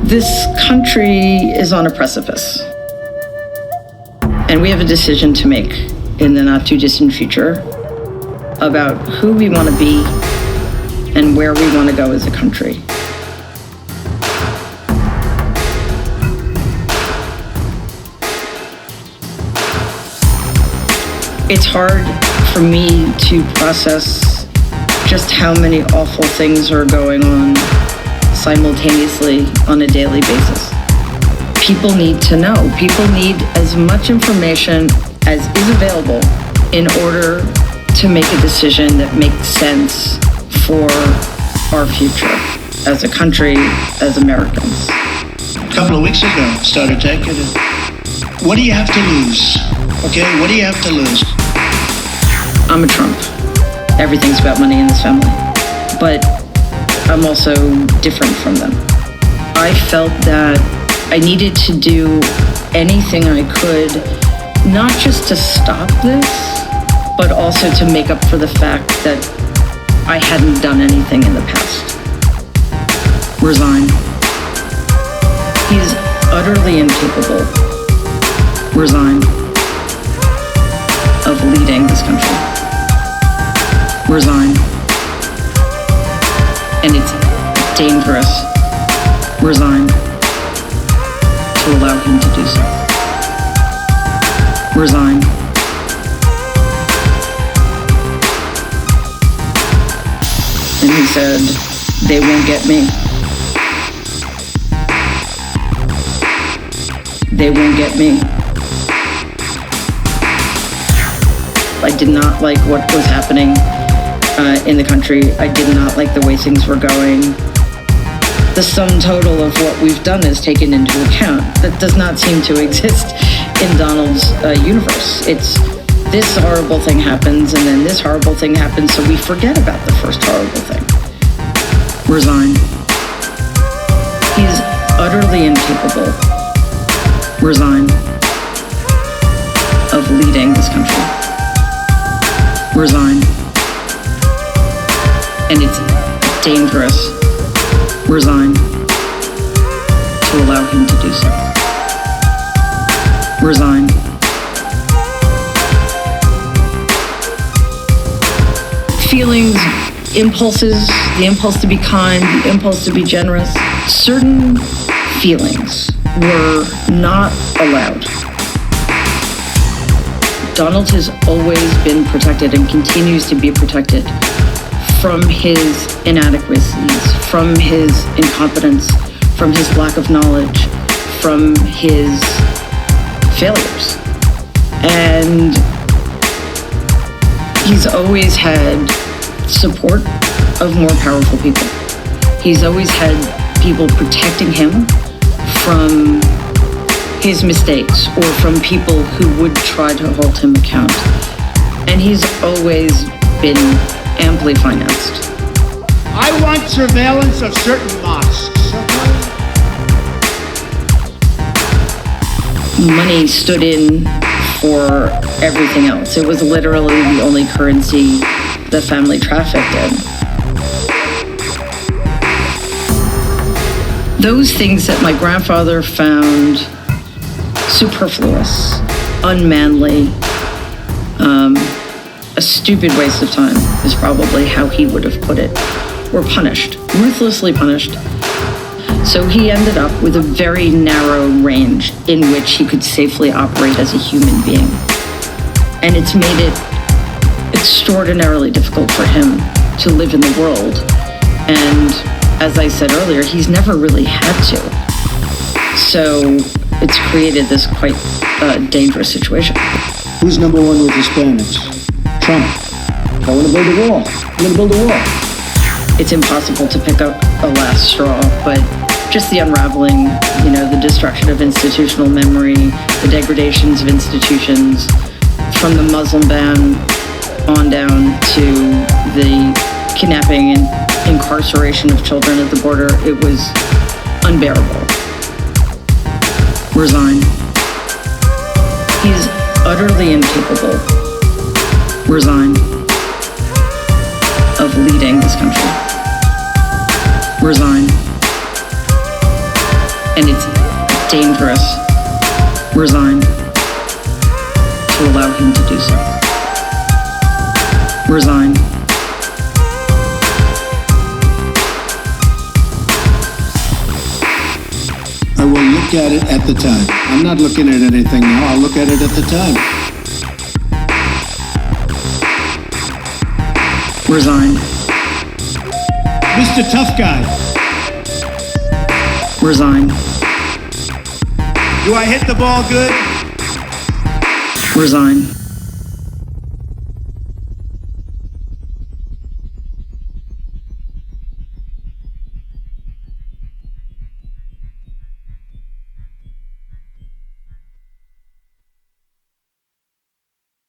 This country is on a precipice. And we have a decision to make in the not too distant future about who we want to be and where we want to go as a country. It's hard for me to process just how many awful things are going on simultaneously on a daily basis. People need to know. People need as much information as is available in order to make a decision that makes sense for our future as a country, as Americans. A couple of weeks ago, started taking it. What do you have to lose? Okay, what do you have to lose? I'm a Trump. Everything's about money in this family. But I'm also different from them. I felt that I needed to do anything I could, not just to stop this, but also to make up for the fact that I hadn't done anything in the past. Resign. He's utterly incapable. Resign. Of leading this country. Resign. And it's dangerous. Resign. To allow him to do so. Resign. And he said, they won't get me. They won't get me. I did not like what was happening in the country. I did not like the way things were going. The sum total of what we've done is taken into account. That does not seem to exist in Donald's universe. It's this horrible thing happens and then this horrible thing happens, so we forget about the first horrible thing. Resign. He's utterly incapable. Resign. Of leading this country. Resign. And it's dangerous. Resign. To allow him to do so. Resign. Feelings, impulses, the impulse to be kind, the impulse to be generous, certain feelings were not allowed. Donald has always been protected and continues to be protected from his inadequacies, from his incompetence, from his lack of knowledge, from his failures. And he's always had support of more powerful people. He's always had people protecting him from his mistakes or from people who would try to hold him account. And he's always been amply financed. I want surveillance of certain mosques. Money stood in for everything else. It was literally the only currency the family trafficked in. Those things that my grandfather found superfluous, unmanly, a stupid waste of time is probably how he would have put it, were punished, ruthlessly punished. So he ended up with a very narrow range in which he could safely operate as a human being. And it's made it extraordinarily difficult for him to live in the world. And as I said earlier, he's never really had to. So it's created this quite dangerous situation. Who's number one with Hispanics? Trump. I want to build a wall. I'm going to build a wall. It's impossible to pick up a last straw, but just the unraveling, the destruction of institutional memory, the degradations of institutions, from the Muslim ban on down to the kidnapping and incarceration of children at the border, it was unbearable. Resign. He's utterly incapable. Resign. Of leading this country. Resign. and it's dangerous. Resign to allow him to do so. Resign. I will look at it at the time. I'm not looking at anything now. I'll look at it at the time. Resign. Mr. Tough Guy, Resign. do I hit the ball good? Resign.